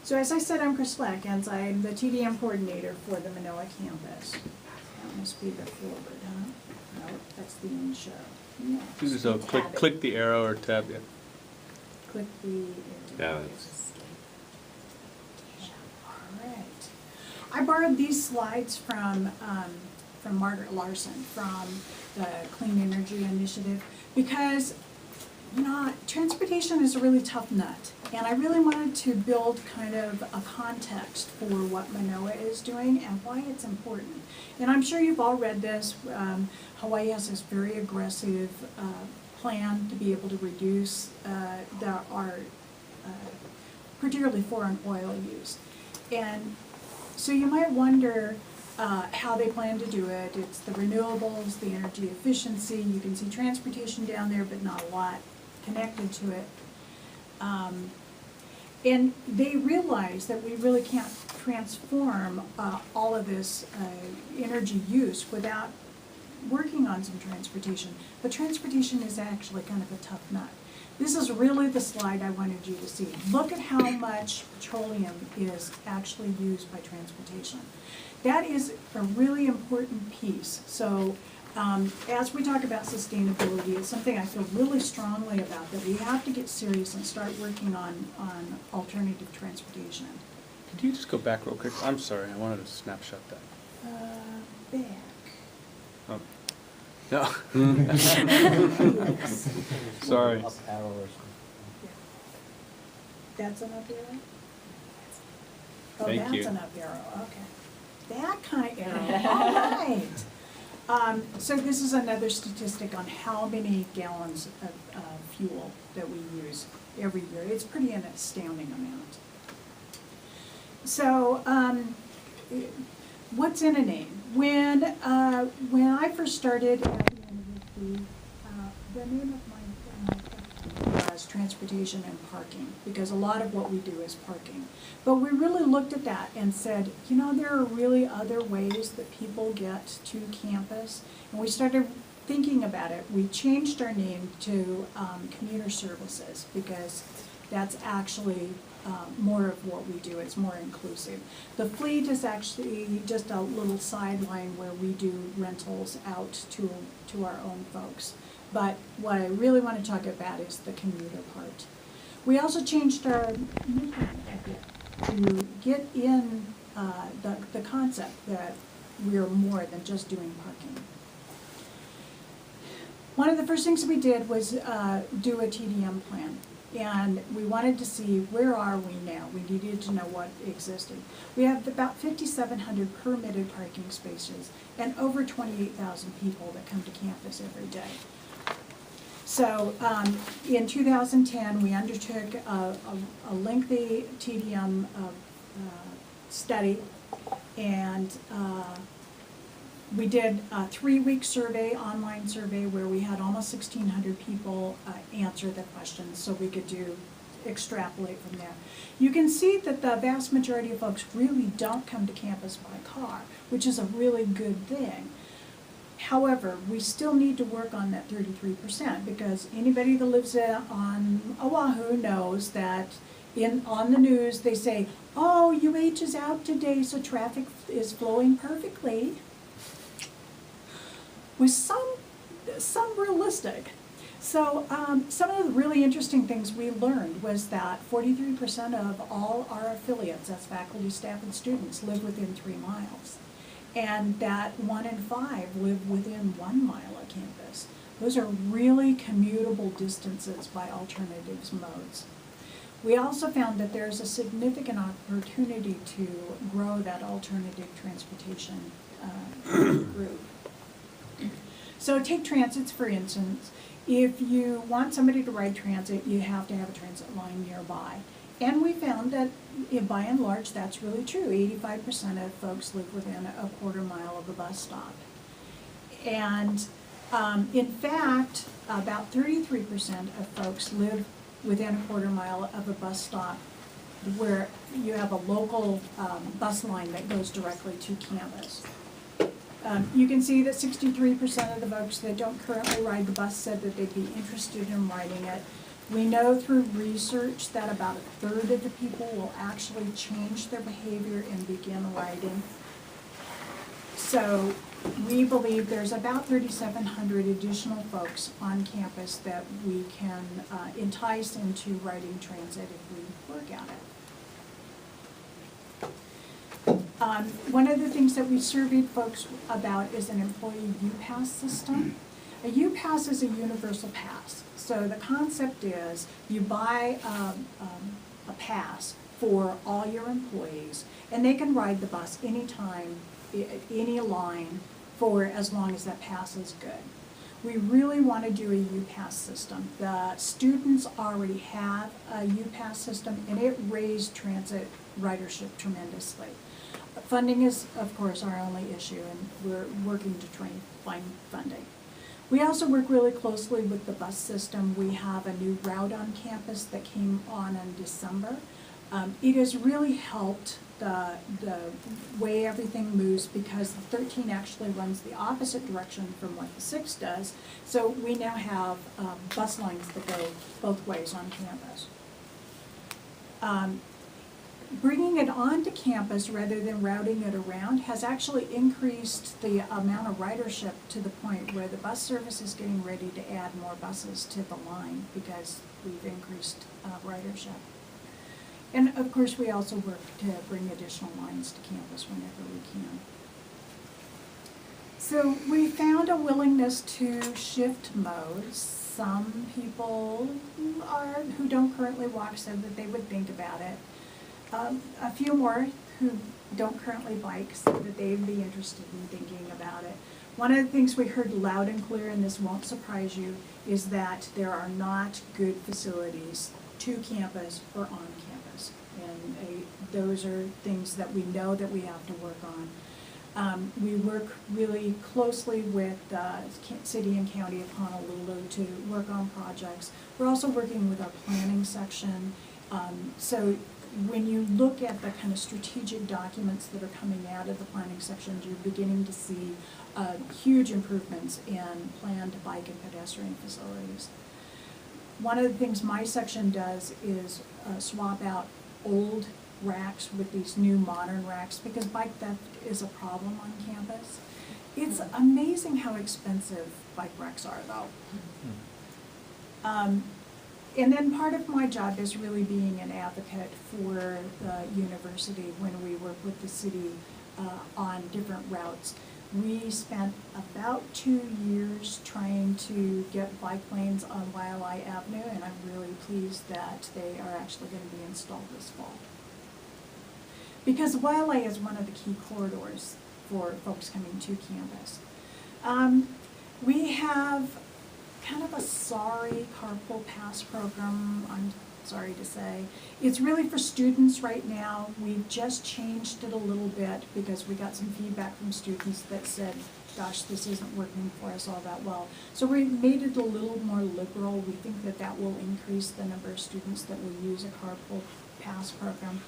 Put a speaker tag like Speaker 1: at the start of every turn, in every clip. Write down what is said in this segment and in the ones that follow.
Speaker 1: So as I said, I'm Crysttal Atkins. I'm the TDM coordinator for the Manoa campus. That must be the forward, huh? No, that's the intro. Next.
Speaker 2: So click the arrow or tab, yeah.
Speaker 1: Click the arrow.
Speaker 3: Yeah,
Speaker 1: All right. I borrowed these slides from Margaret Larson from the Clean Energy Initiative because, you know, transportation is a really tough nut. And I really wanted to build kind of a context for what Manoa is doing and why it's important. And I'm sure you've all read this. Hawaii has this very aggressive plan to be able to reduce our particularly foreign oil use. And so you might wonder how they plan to do it. It's the renewables, the energy efficiency. You can see transportation down there, but not a lot connected to it. And they realize that we really can't transform all of this energy use without working on some transportation. But transportation is actually kind of a tough nut. This is really the slide I wanted you to see. Look at how much petroleum is actually used by transportation. That is a really important piece. So as we talk about sustainability, it's something I feel really strongly about, that we have to get serious and start working on alternative transportation.
Speaker 2: Could you just go back real quick? I'm sorry, I wanted to snapshot that.
Speaker 1: Back.
Speaker 2: Oh. No.
Speaker 1: Yes.
Speaker 2: Sorry.
Speaker 4: Up arrow or something.
Speaker 1: That's an up arrow? Oh,
Speaker 2: Thank
Speaker 1: that's
Speaker 2: you.
Speaker 1: an up arrow, okay. That kind of arrow, all right. So this is another statistic on how many gallons of fuel that we use every year. It's pretty an astounding amount. So what's in a name? When I first started at the university, the name of my was transportation and parking, because a lot of what we do is parking. But we really looked at that and said, you know, there are really other ways that people get to campus. And we started thinking about it. We changed our name to commuter services, because that's actually more of what we do. It's more inclusive. The fleet is actually just a little sideline where we do rentals out to our own folks. But what I really want to talk about is the commuter part. We also changed our mission a bit to get in the concept that we're more than just doing parking. One of the first things we did was do a TDM plan. And we wanted to see, where are we now? We needed to know what existed. We have about 5,700 permitted parking spaces and over 28,000 people that come to campus every day. So in 2010, we undertook a lengthy TDM study, and we did a 3-week survey, online survey, where we had almost 1,600 people answer the questions, so we could extrapolate from there. You can see that the vast majority of folks really don't come to campus by car, which is a really good thing. However, we still need to work on that 33%, because anybody that lives on Oahu knows that on the news they say, oh, UH is out today, so traffic is flowing perfectly. With some realistic. So some of the really interesting things we learned was that 43% of all our affiliates, that's faculty, staff, and students, live within 3 miles. And that 1 in 5 live within 1 mile of campus. Those are really commutable distances by alternatives modes. We also found that there's a significant opportunity to grow that alternative transportation group. So take transits, for instance. If you want somebody to ride transit, you have to have a transit line nearby. And we found that, by and large, that's really true. 85% of folks live within a quarter mile of a bus stop. And in fact, about 33% of folks live within a quarter mile of a bus stop where you have a local bus line that goes directly to campus. You can see that 63% of the folks that don't currently ride the bus said that they'd be interested in riding it. We know through research that about 1/3 of the people will actually change their behavior and begin riding. So we believe there's about 3,700 additional folks on campus that we can entice into riding transit if we work at it. One of the things that we surveyed folks about is an employee UPass system. A UPass is a universal pass. So the concept is you buy a pass for all your employees, and they can ride the bus anytime, any line, for as long as that pass is good. We really want to do a UPass system. The students already have a UPass system, and it raised transit ridership tremendously. Funding is, of course, our only issue, and we're working to try and find funding. We also work really closely with the bus system. We have a new route on campus that came on in December. It has really helped the way everything moves because the 13 actually runs the opposite direction from what the 6 does. So we now have bus lines that go both ways on campus. Bringing it onto campus rather than routing it around has actually increased the amount of ridership to the point where the bus service is getting ready to add more buses to the line because we've increased ridership. And of course, we also work to bring additional lines to campus whenever we can. So we found a willingness to shift modes. Some people who don't currently walk said that they would think about it. A few more who don't currently bike said that they'd be interested in thinking about it. One of the things we heard loud and clear, and this won't surprise you, is that there are not good facilities to campus or on campus. And those are things that we know that we have to work on. We work really closely with the City and County of Honolulu to work on projects. We're also working with our planning section. So when you look at the kind of strategic documents that are coming out of the planning section, you're beginning to see huge improvements in planned bike and pedestrian facilities. One of the things my section does is swap out old racks with these new modern racks because bike theft is a problem on campus. It's amazing how expensive bike racks are, though. And then part of my job is really being an advocate for the university when we work with the city on different routes. We spent about 2 years trying to get bike lanes on Waialae Avenue, and I'm really pleased that they are actually going to be installed this fall. Because Waialae is one of the key corridors for folks coming to campus. We have kind of a sorry carpool pass program, I'm sorry to say. It's really for students right now. We've just changed it a little bit because we got some feedback from students that said, gosh, this isn't working for us all that well. So we made it a little more liberal. We think that that will increase the number of students that will use a carpool pass program.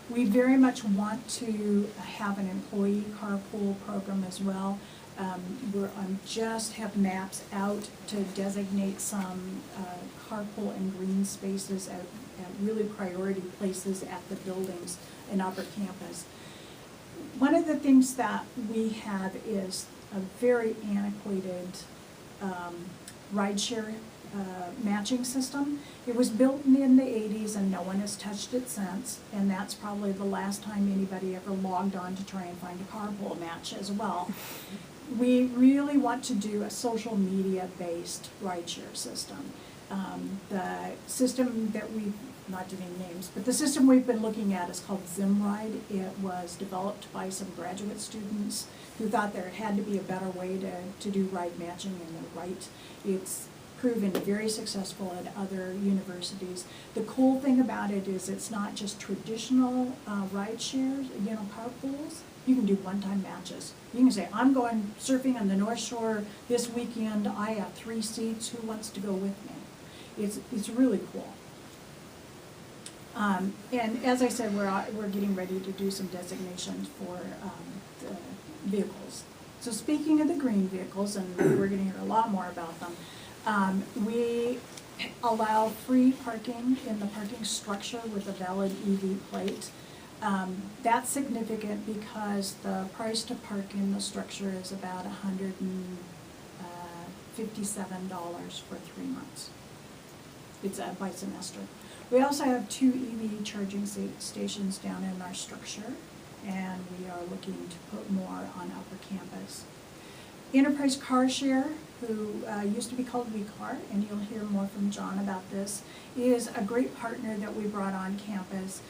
Speaker 1: We very much want to have an employee carpool program as well. Just have maps out to designate some carpool and green spaces at really priority places at the buildings in Upper Campus. One of the things that we have is a very antiquated rideshare matching system. It was built in the 80s and no one has touched it since, and that's probably the last time anybody ever logged on to try and find a carpool match as well. We really want to do a social media based rideshare system. The system that we've, not to name names, but the system we've been looking at is called ZimRide. It was developed by some graduate students who thought there had to be a better way to do ride matching, and they're right. It's proven very successful at other universities. The cool thing about it is it's not just traditional ride shares, carpools. You can do one-time matches. You can say, I'm going surfing on the North Shore this weekend. I have 3 seats. Who wants to go with me? It's really cool. And as I said, we're getting ready to do some designations for the vehicles. So speaking of the green vehicles, and we're going to hear a lot more about them, we allow free parking in the parking structure with a valid EV plate. That's significant because the price to park in the structure is about $157 for 3 months. It's by semester. We also have 2 EV charging stations down in our structure, and we are looking to put more on Upper Campus. Enterprise Car Share, who used to be called GreenCar, and you'll hear more from John about this, is a great partner that we brought on campus.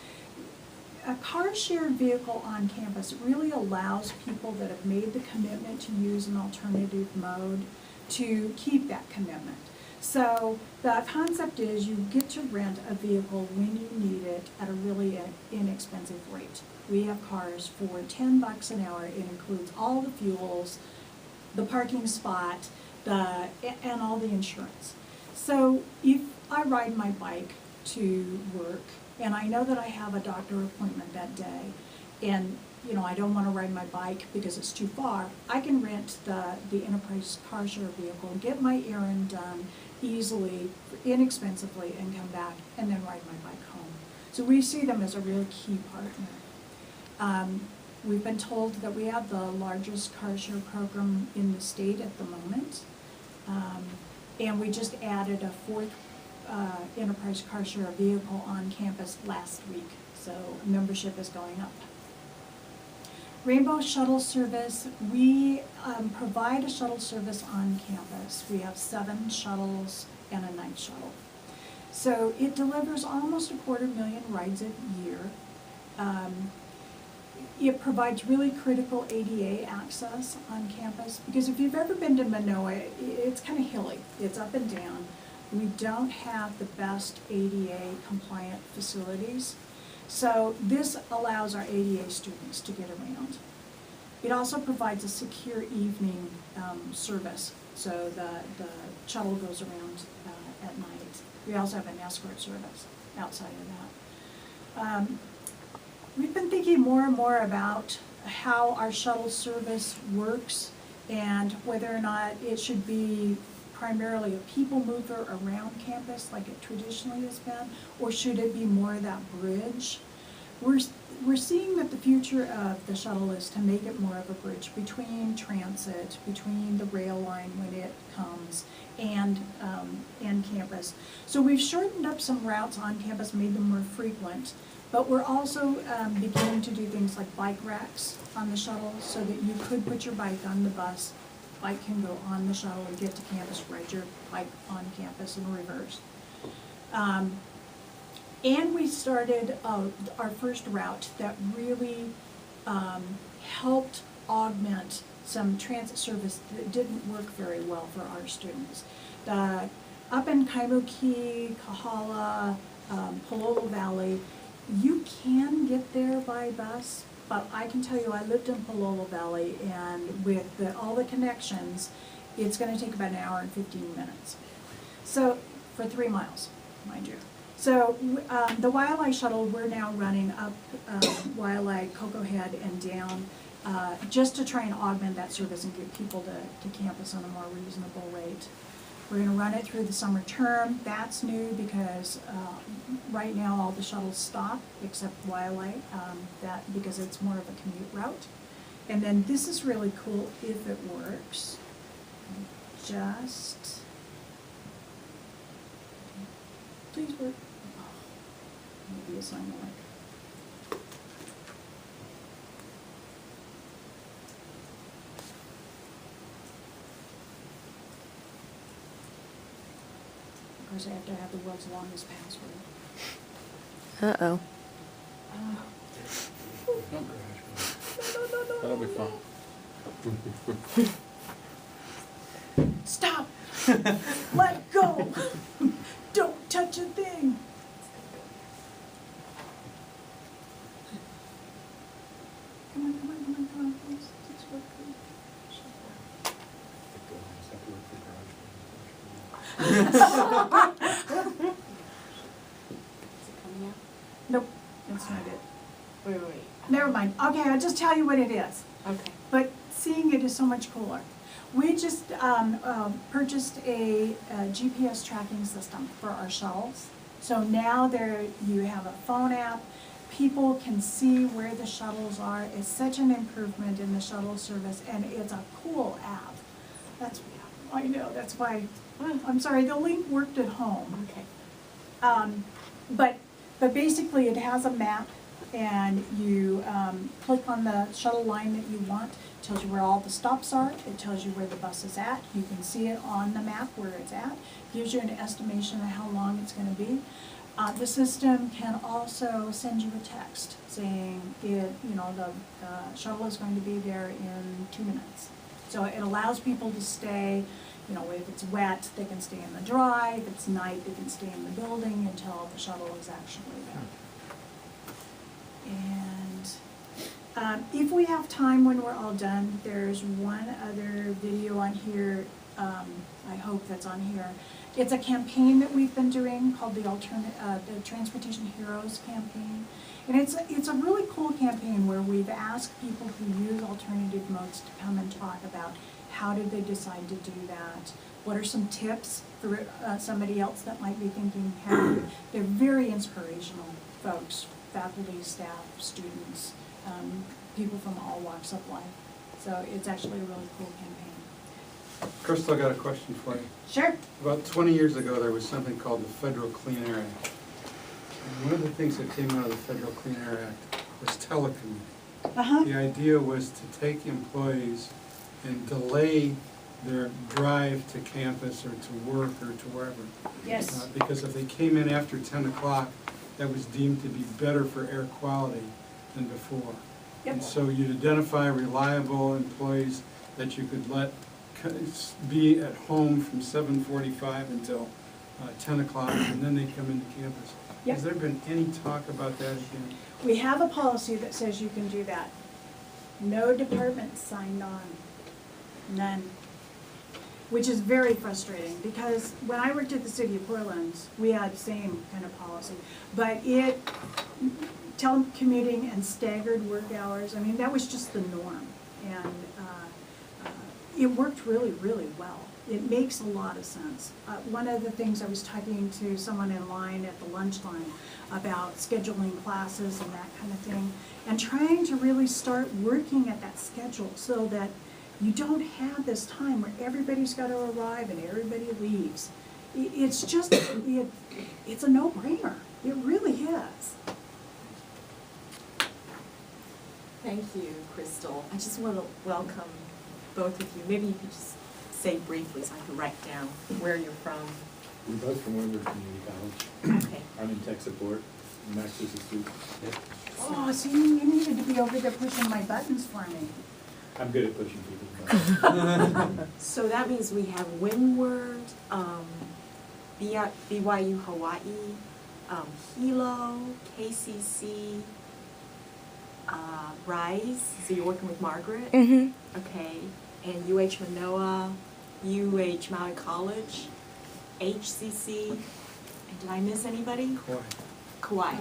Speaker 1: A car shared vehicle on campus really allows people that have made the commitment to use an alternative mode to keep that commitment. So the concept is you get to rent a vehicle when you need it at a really inexpensive rate. We have cars for $10 an hour. It includes all the fuels, the parking spot, and all the insurance. So if I ride my bike to work and I know that I have a doctor appointment that day, and I don't want to ride my bike because it's too far, I can rent the Enterprise Car Share vehicle, get my errand done easily, inexpensively, and come back and then ride my bike home. So we see them as a real key partner. We've been told that we have the largest car share program in the state at the moment. And we just added a 4th Enterprise Car Share vehicle on campus last week. So membership is going up. Rainbow Shuttle Service, we provide a shuttle service on campus. We have 7 shuttles and a night shuttle. So it delivers almost 250,000 rides a year. It provides really critical ADA access on campus, because if you've ever been to Manoa, it's kind of hilly. It's up and down. We don't have the best ADA compliant facilities. So this allows our ADA students to get around. It also provides a secure evening service. So the shuttle goes around at night. We also have an escort service outside of that. We've been thinking more and more about how our shuttle service works and whether or not it should be primarily a people mover around campus like it traditionally has been, or should it be more that bridge? We're seeing that the future of the shuttle is to make it more of a bridge between transit, between the rail line when it comes, and campus. So we've shortened up some routes on campus, made them more frequent, but we're also beginning to do things like bike racks on the shuttle so that you could put your bike on the bus, bike can go on the shuttle and get to campus, ride your bike on campus and reverse. And we started our first route that really helped augment some transit service that didn't work very well for our students. Up in Kaimuki, Kahala, Palolo Valley, you can get there by bus, but I can tell you I lived in Palolo Valley, and with all the connections, it's going to take about an hour and 15 minutes. So, for 3 miles, mind you. So the Waialae shuttle, we're now running up Waialae, Cocoa Head, and down just to try and augment that service and get people to campus on a more reasonable rate. We're going to run it through the summer term. That's new because right now all the shuttles stop except Waialae, because it's more of a commute route. And then this is really cool if it works. Just, please work. Maybe it's not going to work. Of course, I have to have the world's longest password.
Speaker 3: Uh-oh.
Speaker 2: That'll be fun.
Speaker 1: Stop! Let go! Don't touch a thing! Come on, come on, come on, come on, please. Let's work. Nope, that's not it.
Speaker 4: Wait.
Speaker 1: Never mind. Okay, I'll just tell you what it is.
Speaker 4: Okay.
Speaker 1: But seeing it is so much cooler. We just purchased a GPS tracking system for our shuttles. So now you have a phone app. People can see where the shuttles are. It's such an improvement in the shuttle service, and it's a cool app. I know, that's why, I'm sorry, the link worked at home.
Speaker 4: Okay.
Speaker 1: But basically it has a map, and you click on the shuttle line that you want. It tells you where all the stops are. It tells you where the bus is at. You can see it on the map where it's at. Gives you an estimation of how long it's going to be. The system can also send you a text saying the shuttle is going to be there in 2 minutes. So it allows people to stay, if it's wet, they can stay in the dry. If it's night, they can stay in the building until the shuttle is actually there. And if we have time when we're all done, there's one other video on here, I hope that's on here. It's a campaign that we've been doing called the Transportation Heroes campaign. And it's a really cool campaign where we've asked people who use alternative modes to come and talk about how did they decide to do that, what are some tips for somebody else that might be thinking how. They're very inspirational folks, faculty, staff, students, people from all walks of life. So it's actually a really cool campaign.
Speaker 5: Crystal, I got a question for you.
Speaker 1: Sure.
Speaker 5: About 20 years ago, there was something called the Federal Clean Air Act. And one of the things that came out of the Federal Clean Air Act was telecommuting. The idea was to take employees and delay their drive to campus or to work or to wherever.
Speaker 1: Yes.
Speaker 5: Because if they came in after 10 o'clock, that was deemed to be better for air quality than before.
Speaker 1: Yep.
Speaker 5: And so you'd identify reliable employees that you could let be at home from 7:45 until 10 o'clock, and then they come into campus.
Speaker 1: Yep.
Speaker 5: Has there been any talk about that again?
Speaker 1: We have a policy that says you can do that. No department signed on. None. Which is very frustrating, because when I worked at the City of Portland, we had the same kind of policy. But telecommuting and staggered work hours, I mean, that was just the norm. And it worked really, really well. It makes a lot of sense. One of the things, I was talking to someone in line at the lunch line about scheduling classes and that kind of thing, and trying to really start working at that schedule so that you don't have this time where everybody's got to arrive and everybody leaves. It's just, it's a no-brainer. It really is.
Speaker 4: Thank you, Crystal. I just want to welcome both of you. Maybe you could just say briefly so I can write down where you're from.
Speaker 6: We're both from Woodward Community College.
Speaker 4: Okay.
Speaker 6: I'm in tech support. Max is a student. Yeah.
Speaker 1: Oh, see, you needed to be over there pushing my buttons for me.
Speaker 6: I'm good at pushing people's buttons.
Speaker 4: So that means we have Windward, BYU Hawaii, Hilo, KCC, Rise. So you're working with Margaret?
Speaker 3: Mm-hmm.
Speaker 4: Okay. And UH Manoa, UH Maui College, HCC, and did I miss anybody? Kauai.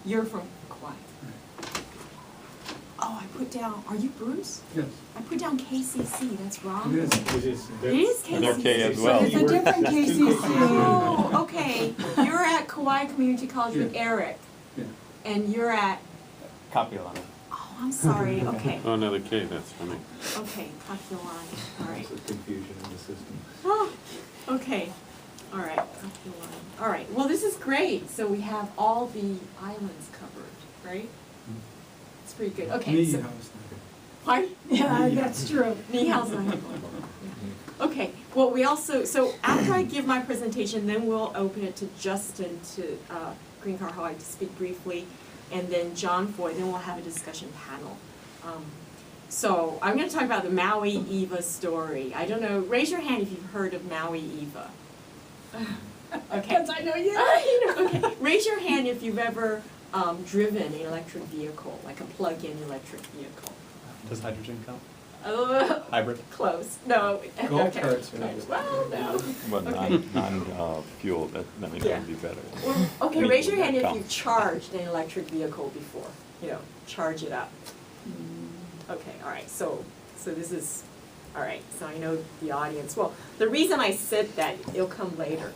Speaker 4: You're from Kauai. Oh, I put down, are you Bruce?
Speaker 5: Yes.
Speaker 4: I put down KCC, that's wrong.
Speaker 5: It is.
Speaker 6: It is.
Speaker 4: It is KCC.
Speaker 7: They're K as well.
Speaker 1: It's a different KCC.
Speaker 4: Oh, okay. You're at Kauai Community College with Eric,
Speaker 5: Yeah.
Speaker 4: and you're at,
Speaker 7: Kapilani.
Speaker 4: oh, I'm sorry, okay.
Speaker 7: Oh, another K, that's funny.
Speaker 4: Okay, Kakiolani, all right.
Speaker 6: There's a confusion in the system.
Speaker 4: Oh, okay, all right, Kakiolani. All right, well, this is great. So we have all the islands covered, right? It's pretty good. Okay,
Speaker 5: Me,
Speaker 4: so,
Speaker 5: I was
Speaker 4: pardon?
Speaker 1: Yeah, that's true.
Speaker 4: Nihal's not here. Okay, well, we also, so after I give my presentation, then we'll open it to Justin to GreenCar Hawaii to speak briefly, and then John Foy, then we'll have a discussion panel. So I'm going to talk about the Maui Eva story. I don't know, raise your hand if you've heard of Maui Eva. Okay.
Speaker 1: Because I know you.
Speaker 4: You know, okay. Raise your hand if you've ever driven an electric vehicle, like a plug-in electric vehicle.
Speaker 2: Does hydrogen count?
Speaker 4: Hybrid? Close. No.
Speaker 5: Golf
Speaker 4: Okay.
Speaker 5: carts are not-
Speaker 4: Well, no.
Speaker 7: But
Speaker 4: Okay.
Speaker 7: non-fuel, that may
Speaker 4: Yeah.
Speaker 7: be better.
Speaker 4: Well, okay,
Speaker 7: Me,
Speaker 4: raise your hand
Speaker 7: that
Speaker 4: if
Speaker 7: counts.
Speaker 4: you've charged an electric vehicle before. You know, charge it up. Okay, all right. So this is All right, so I know the audience. Well, the reason I said that, it'll come later.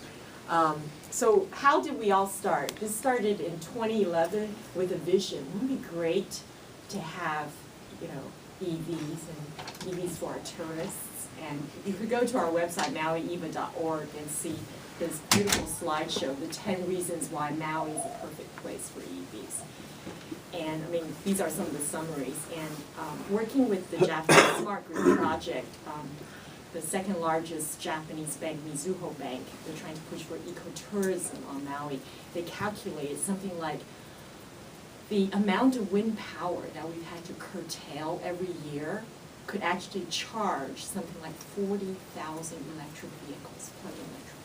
Speaker 4: So how did we all start? This started in 2011 with a vision. Wouldn't it be great to have, you know, EVs and EVs for our tourists? And you could go to our website, mauieva.org, and see this beautiful slideshow, the 10 reasons why Maui is a perfect place for EVs. And I mean, these are some of the summaries. And working with the Japanese Smart Grid project, the second largest Japanese bank, Mizuho Bank, they're trying to push for ecotourism on Maui. They calculated something like the amount of wind power that we've had to curtail every year could actually charge something like 40,000 electric vehicles, plug-in electric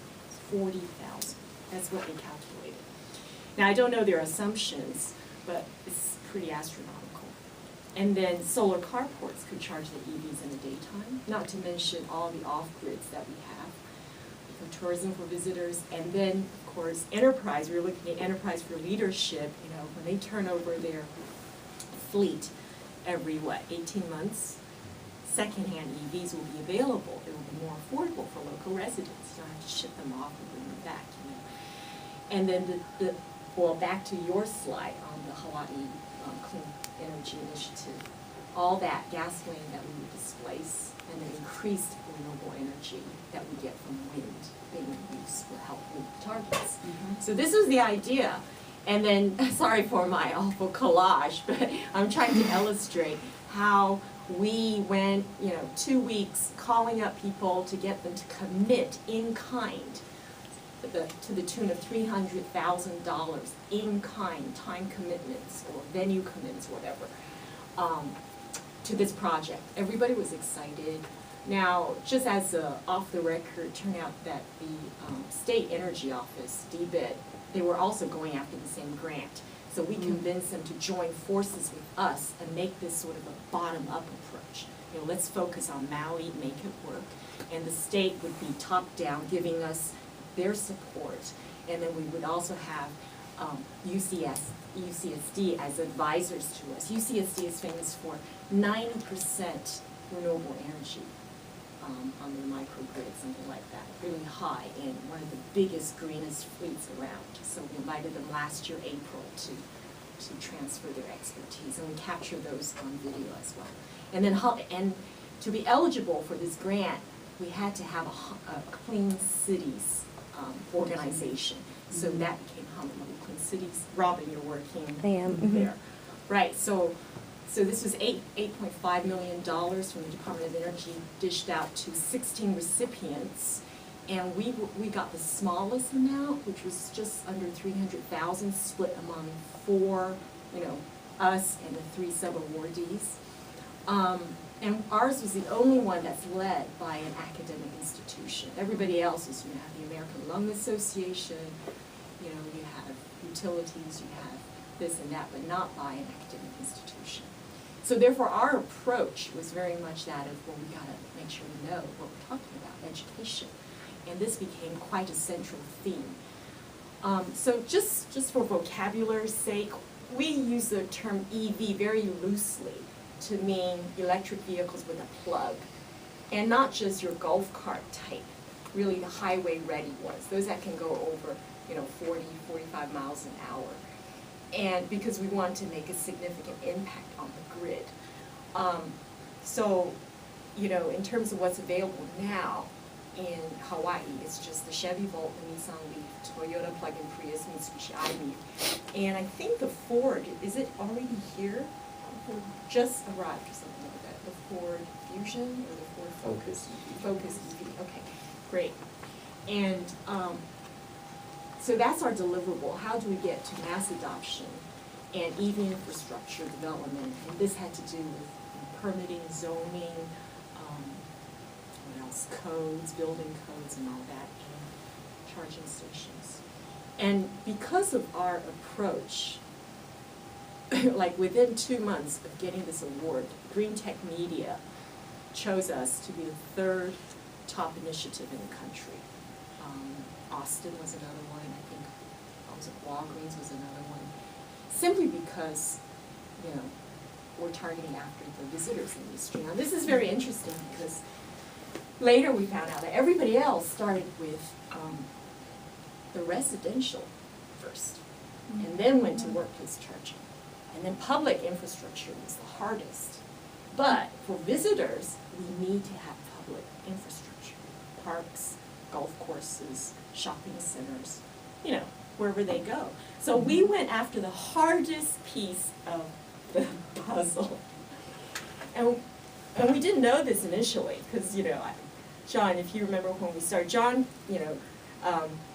Speaker 4: vehicles, 40,000. That's what they calculated. Now, I don't know their assumptions, but it's pretty astronomical. And then solar carports could charge the EVs in the daytime, not to mention all the off-grids that we have, ecotourism for visitors, and then, of course, enterprise. We're looking at enterprise for leadership. You know, when they turn over their fleet every, 18 months, secondhand EVs will be available. It will be more affordable for local residents. You don't have to ship them off and bring them back, you know. And then well, back to your slide on the Hawaii Clean Energy Initiative, all that gasoline that we would displace and the increased renewable energy that we get from wind being used will help meet the targets. So this was the idea. And then, sorry for my awful collage, but I'm trying to illustrate how we went, 2 weeks calling up people to get them to commit in kind to the tune of $300,000 in kind, time commitments or venue commitments, whatever, to this project. Everybody was excited. Now, just as off the record, it turned out that the State Energy Office, DBED, they were also going after the same grant. So we convinced them to join forces with us and make this sort of a bottom-up approach. Let's focus on Maui, make it work. And the state would be top-down, giving us their support. And then we would also have UCSD as advisors to us. UCSD is famous for 90% renewable energy on their microgrid, something like that, really high, and one of the biggest, greenest fleets around. So we invited them last year, April, to transfer their expertise, and we capture those on video as well. And then, to be eligible for this grant, we had to have a Clean Cities organization. So that became Honolulu Clean Cities. Robin, you're working
Speaker 3: I am.
Speaker 4: there. Right, so this was $8.5 million from the Department of Energy, dished out to 16 recipients. And we got the smallest amount, which was just under 300,000, split among 4, us and the 3 sub-awardees. And ours was the only one that's led by an academic institution. Everybody else is, you have the American Lung Association, you have utilities, you have this and that, but not by an academic institution. So therefore, our approach was very much that of, well, we gotta make sure we know what we're talking about, education. And this became quite a central theme. So just for vocabulary's sake, we use the term EV very loosely to mean electric vehicles with a plug, and not just your golf cart type, really the highway ready ones, those that can go over 40, 45 miles an hour. And because we want to make a significant impact on the grid. So, in terms of what's available now in Hawaii, it's just the Chevy Volt, the Nissan Leaf, Toyota plug-in Prius, Mitsubishi i-Leaf. And I think the Ford, is it already here? Just arrived or something like that. The Ford Fusion or the Ford Focus? Focus EV, okay, great. And so that's our deliverable. How do we get to mass adoption and EV infrastructure development? And this had to do with permitting, zoning, what else, codes, building codes and all that, and charging stations. And because of our approach, like within 2 months of getting this award, Green Tech Media chose us to be the 3rd top initiative in the country. Austin was another one, I think Walgreens was another one, simply because, we're targeting after the visitors industry. Now this is very interesting because later we found out that everybody else started with the residential first, and then went to workplace charging. And then public infrastructure was the hardest. But for visitors, we need to have public infrastructure, parks, golf courses, shopping centers, you know, wherever they go. So we went after the hardest piece of the puzzle. And we didn't know this initially, because, you know, John, if you remember when we started, John, you know,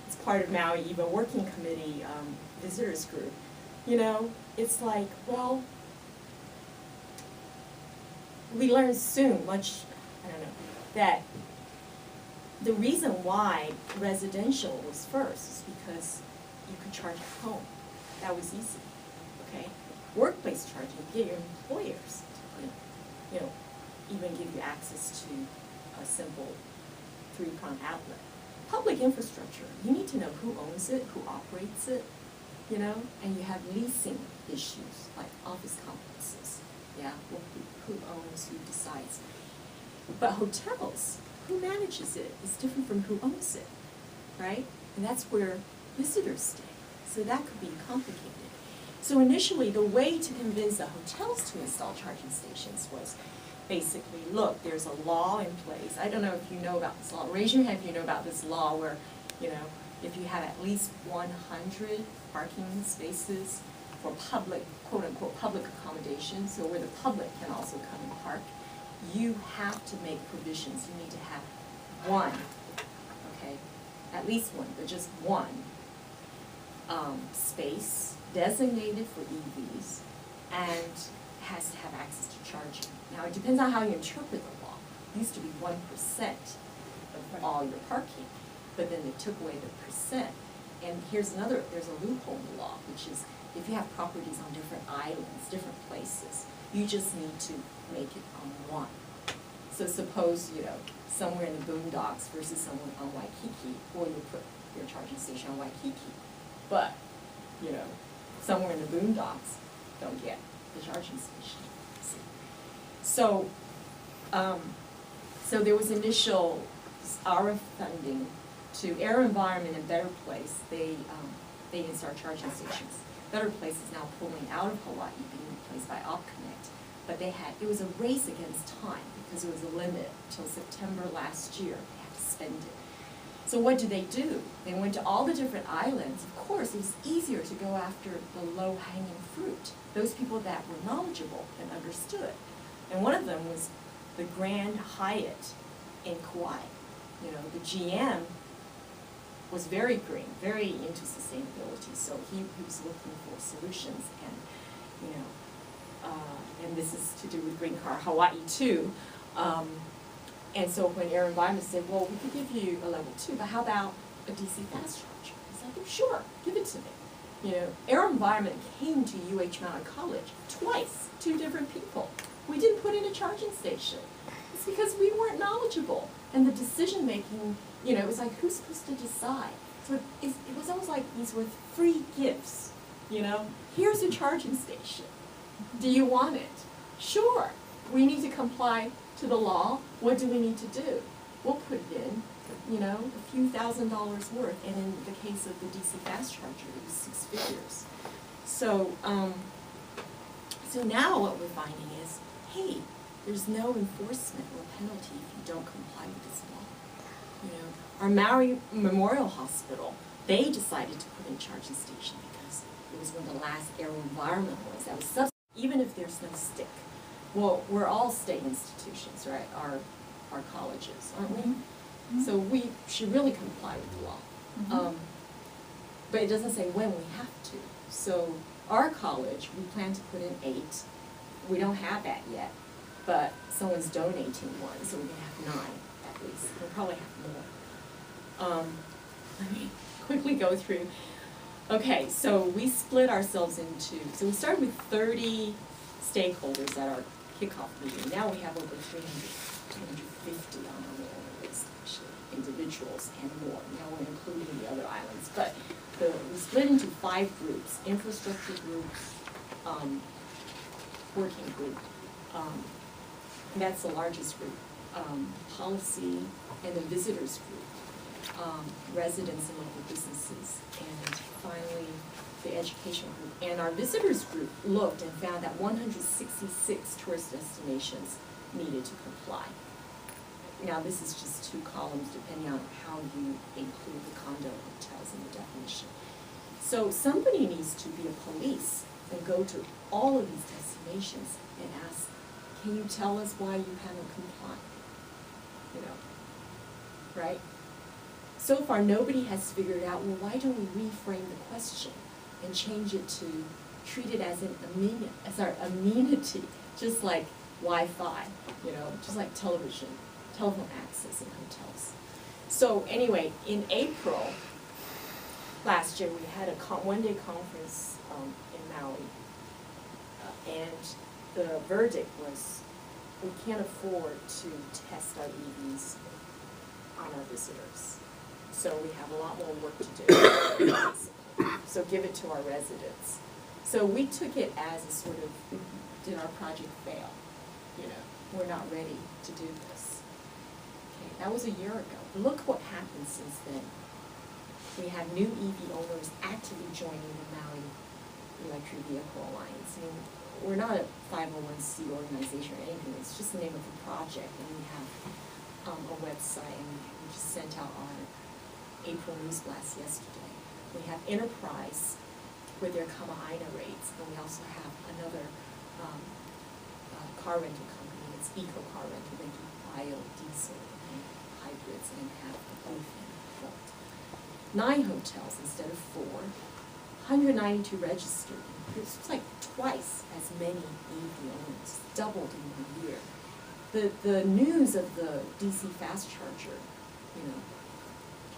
Speaker 4: it's part of Maui EVA Working Committee visitors group. You know, it's like, well, we learned soon, I don't know, that the reason why residential was first is because you could charge at home. That was easy, okay? Workplace charging, you get your employers to, you know, even give you access to a simple three-prong outlet. Public infrastructure, you need to know who owns it, who operates it, you know, and you have leasing issues like office complexes. Yeah, well, who owns, who decides. But hotels, who manages it is different from who owns it, right? And that's where visitors stay. So that could be complicated. So initially, the way to convince the hotels to install charging stations was basically, look, there's a law in place. I don't know if you know about this law. Raise your hand if you know about this law where, you know, if you have at least 100 parking spaces for public, quote-unquote, public accommodation, so where the public can also come and park, you have to make provisions. You need to have one, okay, at least one, but just one space designated for EVs and has to have access to charging. Now, it depends on how you interpret the law. It used to be 1% of all your parking, but then they took away the percent. And here's another, there's a loophole in the law, which is if you have properties on different islands, different places, you just need to make it on one. So suppose, you know, somewhere in the boondocks versus somewhere on Waikiki, or you put your charging station on Waikiki. But, you know, somewhere in the boondocks, don't get the charging station. So, so there was initial ARA funding to Air Environment and Better Place. They installed charging stations. Better Place is now pulling out of Hawaii, being replaced by OpConnect. But they had, it was a race against time because there was a limit till September last year. They had to spend it. So what did they do? They went to all the different islands. Of course, it was easier to go after the low-hanging fruit, those people that were knowledgeable and understood. And one of them was the Grand Hyatt in Kauai. You know, the GM was very green, very into sustainability, so he was looking for solutions, and, you know, and this is to do with GreenCar Hawaii too. And so when Air Environment said, well, we could give you a level 2, but how about a DC fast charger? He's like, well, sure, give it to me. You know, Air Environment came to UH Manoa College twice, 2 different people. We didn't put in a charging station. It's because we weren't knowledgeable. And the decision making, you know, it was like, who's supposed to decide? So it was almost like these were free gifts, you know? Here's a charging station. Do you want it? Sure. We need to comply to the law. What do we need to do? We'll put it in, you know, a few $1,000s worth. And in the case of the DC fast charger, it was 6 figures. So, so now what we're finding is, hey, there's no enforcement or penalty if you don't comply with this law. You know, our Maui Memorial Hospital, they decided to put in a charging station because it was one of the last Air Environment ones that was subsidized, even if there's no stick. Well, we're all state institutions, right? Our colleges, aren't we? Mm-hmm. So we should really comply with the law. Mm-hmm. But it doesn't say when we have to. So our college, we plan to put in 8. We don't have that yet, but someone's donating one, so we're gonna have 9 at least. We'll probably have more. Let me quickly go through. Okay, so we split ourselves into, so we started with 30 stakeholders at our kickoff meeting. Now we have over 250 on our mailing list, actually, individuals and more. Now we're including the other islands. But we split into 5 groups: infrastructure groups, working group. And that's the largest group. policy, and the visitors group, residents and local businesses, and finally the education group. And our visitors group looked and found that 166 tourist destinations needed to comply. Now, this is just 2 columns depending on how you include the condo hotels in the definition. So somebody needs to be a police and go to all of these destinations and ask, can you tell us why you haven't complied? You know, right? So far, nobody has figured out, well, why don't we reframe the question and change it to treat it as an amenity, just like Wi-Fi, you know, just like television, telephone access in hotels. So anyway, in April last year, we had a one-day conference in Maui, and the verdict was we can't afford to test our EVs on our visitors. So we have a lot more work to do. So give it to our residents. So we took it as a sort of, did our project fail? You know, we're not ready to do this. Okay, that was a year ago. Look what happened since then. We have new EV owners actively joining the Maui Electric Vehicle Alliance. I mean, we're not a 501c organization or anything. It's just the name of the project, and we have a website, and we just sent out our April news blast yesterday. We have Enterprise with their Kama'aina rates, and we also have another car rental company. It's Eco Car Rental. They do biodiesel and hybrids and have the bluefin float. 9 hotels instead of 4. 192 registered. It's like twice as many EV owners, doubled in 1 year. The news of the DC fast charger, you know,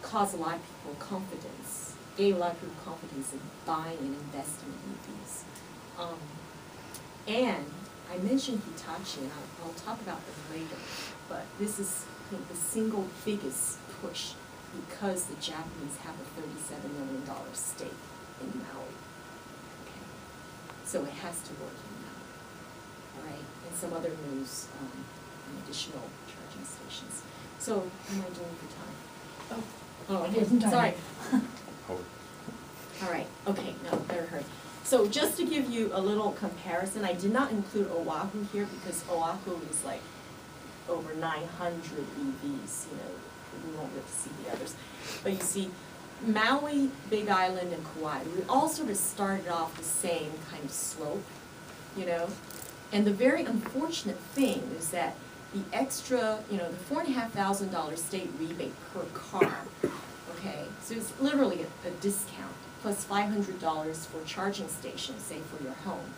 Speaker 4: caused a lot of people confidence, gave a lot of people confidence in buying and investing in EVs. And I mentioned Hitachi, and I'll talk about them later, but this is, I think, the single biggest push because the Japanese have a $37 million stake in Maui. Okay. So it has to work in Maui. All right, and some other news on additional charging stations. So, how am I doing for time? Oh,
Speaker 1: It isn't time.
Speaker 4: sorry.
Speaker 7: Oh,
Speaker 4: All right, okay, no, better hurry. So just to give you a little comparison, I did not include Oahu here because Oahu is like over 900 EVs, you know, we won't get to see the others. But you see, Maui, Big Island, and Kauai, we all sort of started off the same kind of slope, you know? And the very unfortunate thing is that the extra, you know, the $4,500 state rebate per car, okay? So it's literally a discount, plus $500 for charging stations, say for your home.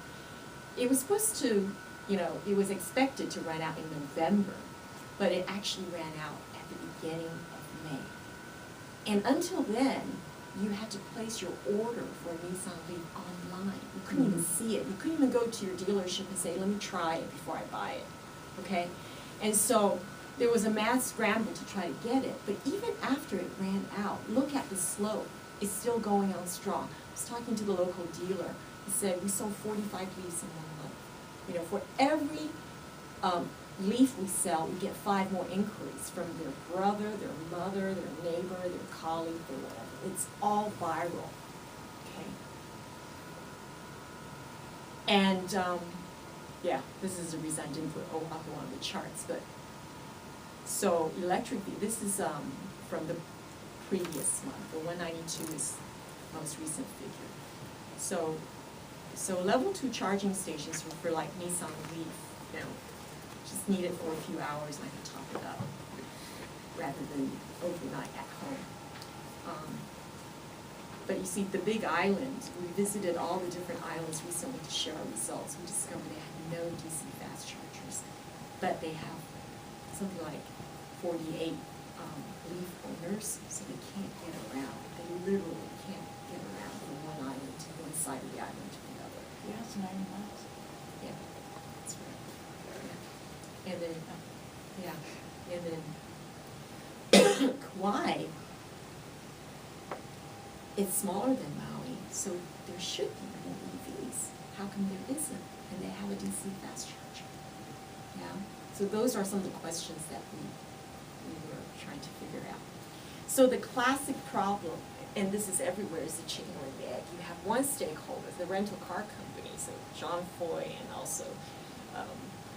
Speaker 4: It was supposed to, you know, it was expected to run out in November, but it actually ran out at the beginning of May. And until then, you had to place your order for a Nissan Leaf online. You couldn't even see it. You couldn't even go to your dealership and say, let me try it before I buy it, okay? And so there was a mad scramble to try to get it, but even after it ran out, look at the slope. It's still going on strong. I was talking to the local dealer. He said, we sold 45 Leafs in 1 month. You know, for every Leaf we sell, we get 5 more inquiries from their brother, their mother, their neighbor, their colleague, or whatever. It's all viral, okay? And, yeah, this is the reason I didn't put Oahu on the charts, but, so electric, this is from the previous month. The 192 is the most recent figure. So level 2 charging stations for like Nissan Leaf, you know, just need it for a few hours and I can top it up rather than overnight at home. But you see, the Big Island, we visited all the different islands recently to share our results. We discovered they had no DC fast chargers, but they have something like 48 Leaf owners, so they can't get around. They literally can't get around from one island to one side of the island to the other.
Speaker 1: Yeah, it's 9 miles.
Speaker 4: Yeah, that's right. Yeah. And then, yeah, and then Kauai, it's smaller than Maui, so there should be more EVs. How come there isn't? And they have a DC fast charger. Yeah. So those are some of the questions that we were trying to figure out. So the classic problem, and this is everywhere, is the chicken or the egg. You have one stakeholder, the rental car company, so John Foy and also